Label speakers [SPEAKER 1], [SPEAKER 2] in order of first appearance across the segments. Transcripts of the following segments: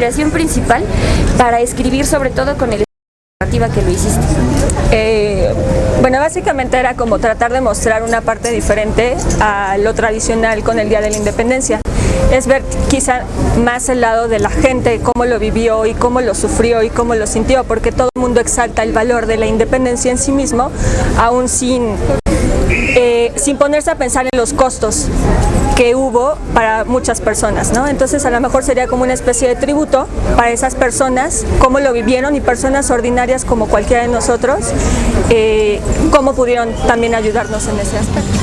[SPEAKER 1] inspiración principal para escribir, sobre todo con el narrativa que lo hiciste?
[SPEAKER 2] Bueno, básicamente era como tratar de mostrar una parte diferente a lo tradicional con el Día de la Independencia. Es ver quizá más el lado de la gente, cómo lo vivió y cómo lo sufrió y cómo lo sintió, porque todo el mundo exalta el valor de la independencia en sí mismo, aún sin ponerse a pensar en los costos que hubo para muchas personas, ¿no? Entonces a lo mejor sería como una especie de tributo para esas personas, cómo lo vivieron, y personas ordinarias como cualquiera de nosotros, cómo pudieron también ayudarnos en ese aspecto.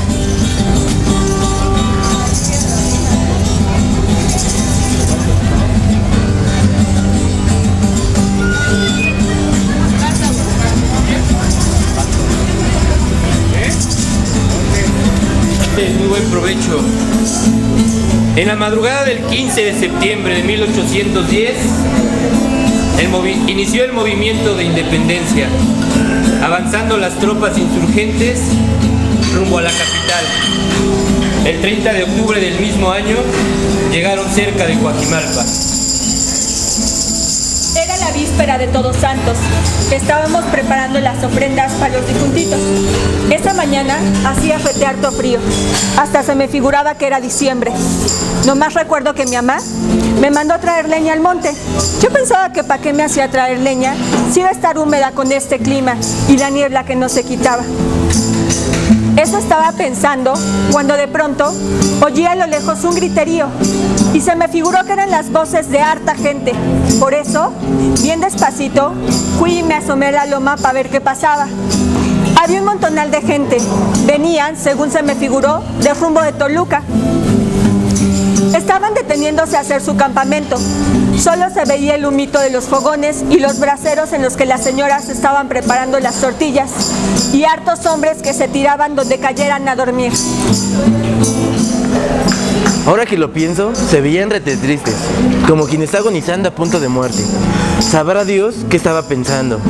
[SPEAKER 3] Muy buen provecho. En la madrugada del 15 de septiembre de 1810 inició el movimiento de independencia, avanzando las tropas insurgentes rumbo a la capital. El 30 de octubre del mismo año llegaron cerca de Coajimalpa.
[SPEAKER 2] Era la víspera de Todos Santos. Estábamos preparando las ofrendas para los difuntitos. Esa mañana hacía harto frío. Hasta se me figuraba que era diciembre. Nomás recuerdo que mi mamá me mandó a traer leña al monte. Yo pensaba que para qué me hacía traer leña si iba a estar húmeda con este clima y la niebla que no se quitaba. Eso estaba pensando cuando de pronto oí a lo lejos un griterío y se me figuró que eran las voces de harta gente. Por eso, bien despacito, fui y me asomé a la loma para ver qué pasaba. Había un montonal de gente. Venían, según se me figuró, de rumbo de Toluca. Estaban deteniéndose a hacer su campamento. Solo se veía el humito de los fogones y los braseros en los que las señoras estaban preparando las tortillas, y hartos hombres que se tiraban donde cayeran a dormir.
[SPEAKER 4] Ahora que lo pienso, se veían rete tristes, como quien está agonizando a punto de muerte. Sabrá Dios qué estaba pensando.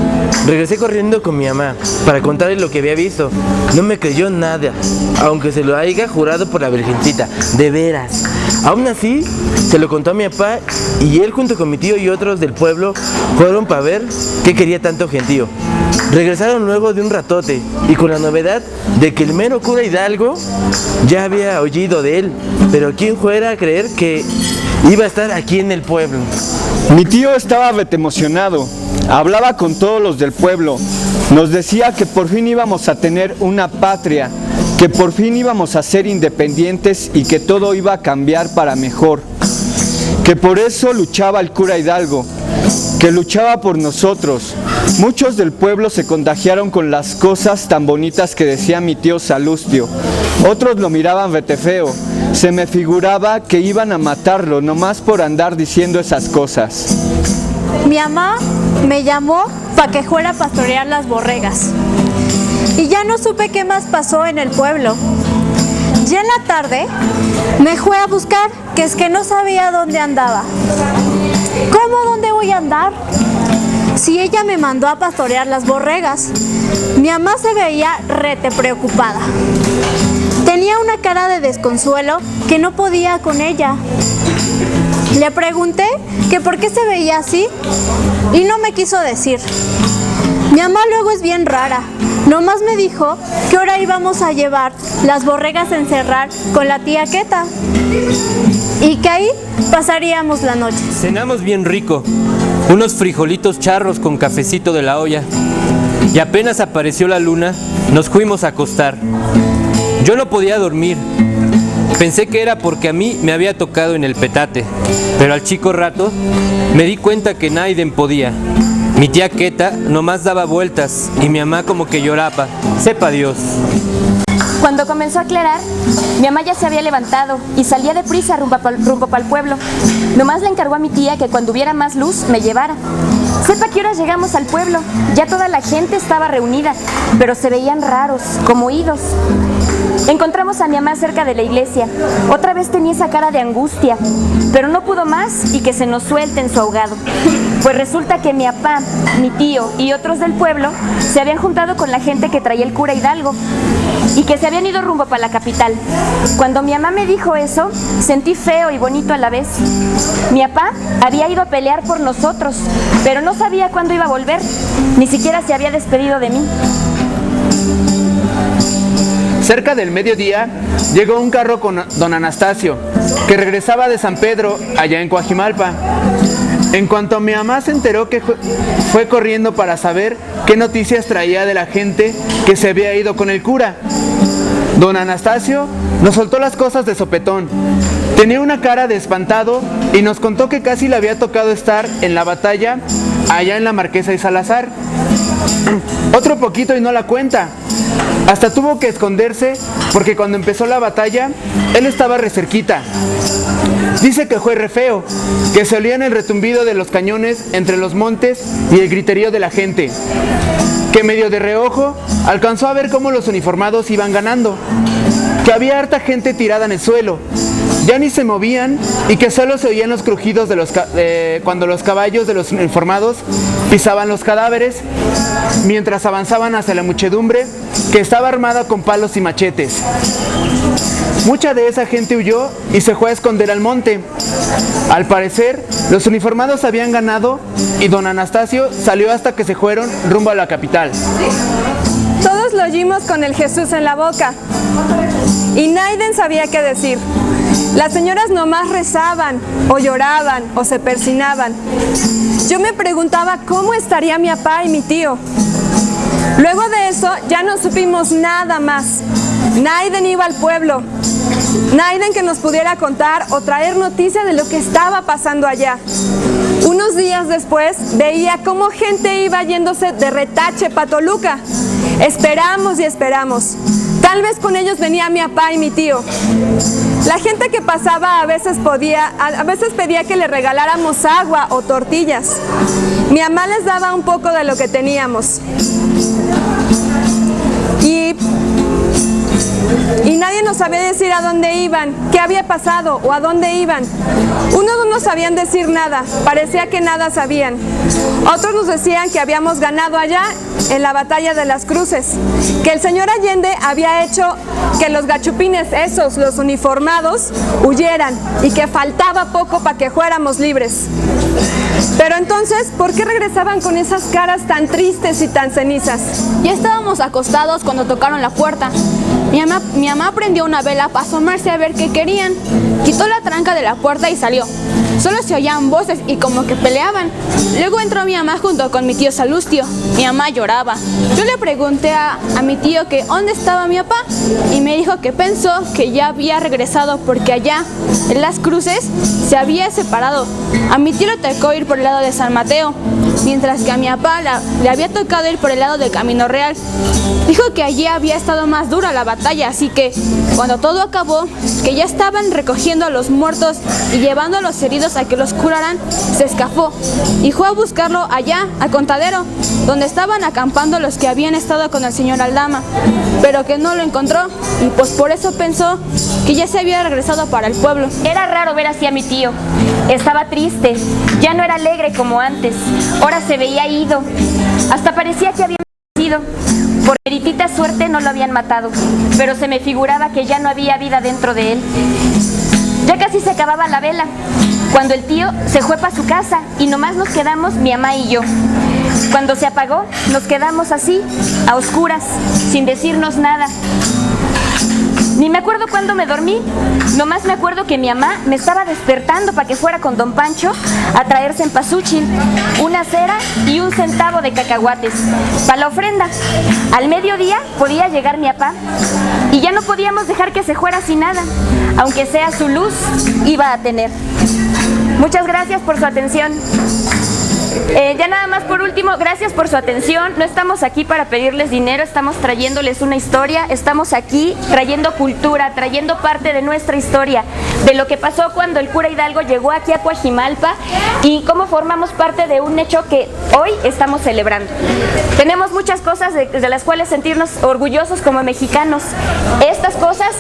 [SPEAKER 4] Regresé corriendo con mi mamá para contarle lo que había visto. No me creyó nada, aunque se lo haya jurado por la Virgencita, de veras. Aún así, se lo contó a mi papá, y él junto con mi tío y otros del pueblo fueron para ver qué quería tanto gentío. Regresaron luego de un ratote y con la novedad de que el mero cura Hidalgo ya había oído de él, pero quién fuera a creer que iba a estar aquí en el pueblo.
[SPEAKER 5] Mi tío estaba emocionado, hablaba con todos los del pueblo, nos decía que por fin íbamos a tener una patria, que por fin íbamos a ser independientes y que todo iba a cambiar para mejor, que por eso luchaba el cura Hidalgo, que luchaba por nosotros. Muchos del pueblo se contagiaron con las cosas tan bonitas que decía mi tío Salustio. Otros lo miraban rete feo. Se me figuraba que iban a matarlo nomás por andar diciendo esas cosas.
[SPEAKER 6] Mi mamá me llamó para que fuera a pastorear las borregas. Y ya no supe qué más pasó en el pueblo. Ya en la tarde me fue a buscar, que es que no sabía dónde andaba. ¿Cómo dónde voy a andar? Si ella me mandó a pastorear las borregas. Mi mamá se veía rete preocupada. Tenía una cara de desconsuelo que no podía con ella. Le pregunté que por qué se veía así y no me quiso decir. Mi mamá luego es bien rara. Nomás me dijo que ahora íbamos a llevar las borregas a encerrar con la tía Queta y que ahí pasaríamos la noche.
[SPEAKER 3] Cenamos bien rico, unos frijolitos charros con cafecito de la olla, y apenas apareció la luna, nos fuimos a acostar. Yo no podía dormir. Pensé que era porque a mí me había tocado en el petate, pero al chico rato me di cuenta que nadie podía. Mi tía Queta nomás daba vueltas y mi mamá como que lloraba, sepa Dios.
[SPEAKER 1] Cuando comenzó a aclarar, mi mamá ya se había levantado y salía deprisa rumbo para el pueblo. Nomás le encargó a mi tía que cuando hubiera más luz me llevara. Sepa que ahora llegamos al pueblo, ya toda la gente estaba reunida, pero se veían raros, como oídos. Encontramos a mi mamá cerca de la iglesia. Otra vez tenía esa cara de angustia, pero no pudo más y que se nos suelte en su ahogado. Pues resulta que mi papá, mi tío y otros del pueblo se habían juntado con la gente que traía el cura Hidalgo y que se habían ido rumbo para la capital. Cuando mi mamá me dijo eso, sentí feo y bonito a la vez. Mi papá había ido a pelear por nosotros, pero no sabía cuándo iba a volver, ni siquiera se había despedido de mí.
[SPEAKER 7] Cerca del mediodía llegó un carro con don Anastasio, que regresaba de San Pedro, allá en Coajimalpa. En cuanto mi mamá se enteró, que fue corriendo para saber qué noticias traía de la gente que se había ido con el cura. Don Anastasio nos soltó las cosas de sopetón. Tenía una cara de espantado y nos contó que casi le había tocado estar en la batalla allá en la Marquesa y Salazar. Otro poquito y no la cuenta. Hasta tuvo que esconderse porque cuando empezó la batalla, él estaba re cerquita. Dice que fue re feo, que se oían el retumbido de los cañones entre los montes y el griterío de la gente, que medio de reojo alcanzó a ver cómo los uniformados iban ganando, que había harta gente tirada en el suelo, ya ni se movían y que solo se oían los crujidos de cuando los caballos de los uniformados pisaban los cadáveres mientras avanzaban hacia la muchedumbre que estaba armada con palos y machetes. Mucha de esa gente huyó y se fue a esconder al monte. Al parecer, los uniformados habían ganado y don Anastasio salió hasta que se fueron rumbo a la capital.
[SPEAKER 2] Todos lo oímos con el Jesús en la boca y nadie sabía qué decir. Las señoras nomás rezaban o lloraban o se persinaban. Yo me preguntaba cómo estaría mi papá y mi tío. Luego de eso ya no supimos nada más. Nadie iba al pueblo. Nadie que nos pudiera contar o traer noticia de lo que estaba pasando allá. Unos días después veía cómo gente iba yéndose de retache para Toluca. Esperamos y esperamos. Tal vez con ellos venía mi papá y mi tío. La gente que pasaba a veces pedía que le regaláramos agua o tortillas. Mi mamá les daba un poco de lo que teníamos. Y nadie nos sabía decir a dónde iban, qué había pasado o a dónde iban. Unos no nos sabían decir nada, parecía que nada sabían. Otros nos decían que habíamos ganado allá en la batalla de las Cruces, que el señor Allende había hecho que los gachupines esos, los uniformados, huyeran y que faltaba poco para que fuéramos libres. Pero entonces, ¿por qué regresaban con esas caras tan tristes y tan cenizas?
[SPEAKER 8] Ya estábamos acostados cuando tocaron la puerta. Mi mamá prendió una vela para asomarse a ver qué querían. Quitó la tranca de la puerta y salió. Solo se oían voces y como que peleaban. Luego entró mi mamá junto con mi tío Salustio. Mi mamá lloraba. Yo le pregunté a mi tío que dónde estaba mi papá y me dijo que pensó que ya había regresado porque allá, en las Cruces, se había separado. A mi tío le tocó ir por el lado de San Mateo, mientras que a mi papá le había tocado ir por el lado del Camino Real. Dijo que allí había estado más dura la batalla, así que cuando todo acabó, que ya estaban recogiendo a los muertos y llevando a los heridos a que los curaran, se escapó y fue a buscarlo allá, a Contadero, donde estaban acampando los que habían estado con el señor Aldama, pero que no lo encontró y pues por eso pensó que ya se había regresado para el pueblo.
[SPEAKER 1] Era raro ver así a mi tío. Estaba triste, ya no era alegre como antes. Ahora se veía ido. Hasta parecía que había ido. Por meritita suerte no lo habían matado, pero se me figuraba que ya no había vida dentro de él. Ya casi se acababa la vela, cuando el tío se fue para su casa y nomás nos quedamos mi mamá y yo. Cuando se apagó, nos quedamos así, a oscuras, sin decirnos nada. Ni me acuerdo cuándo me dormí, nomás me acuerdo que mi mamá me estaba despertando para que fuera con don Pancho a traer cempasúchil, una cera y 1 centavo de cacahuates para la ofrenda. Al mediodía podía llegar mi papá y ya no podíamos dejar que se fuera sin nada, aunque sea su luz iba a tener. Muchas gracias por su atención. Ya nada más por último, gracias por su atención. No estamos aquí para pedirles dinero, estamos trayéndoles una historia, estamos aquí trayendo cultura, trayendo parte de nuestra historia. de lo que pasó cuando el cura Hidalgo llegó aquí a Coajimalpa y cómo formamos parte de un hecho que hoy estamos celebrando. Tenemos muchas cosas de las cuales sentirnos orgullosos como mexicanos. Estas cosas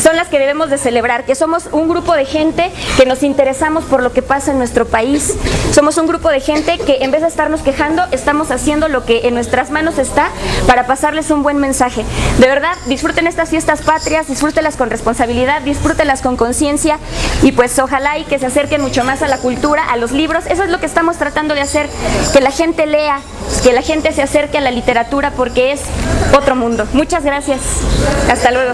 [SPEAKER 1] son las que debemos de celebrar, que somos un grupo de gente que nos interesamos por lo que pasa en nuestro país. Somos un grupo de gente que en vez de estarnos quejando, estamos haciendo lo que en nuestras manos está para pasarles un buen mensaje. De verdad, disfruten estas fiestas patrias, disfrútenlas con responsabilidad, disfrútenlas con conciencia y pues ojalá y que se acerquen mucho más a la cultura, a los libros. Eso es lo que estamos tratando de hacer, que la gente lea, que la gente se acerque a la literatura porque es otro mundo. Muchas gracias. Hasta luego.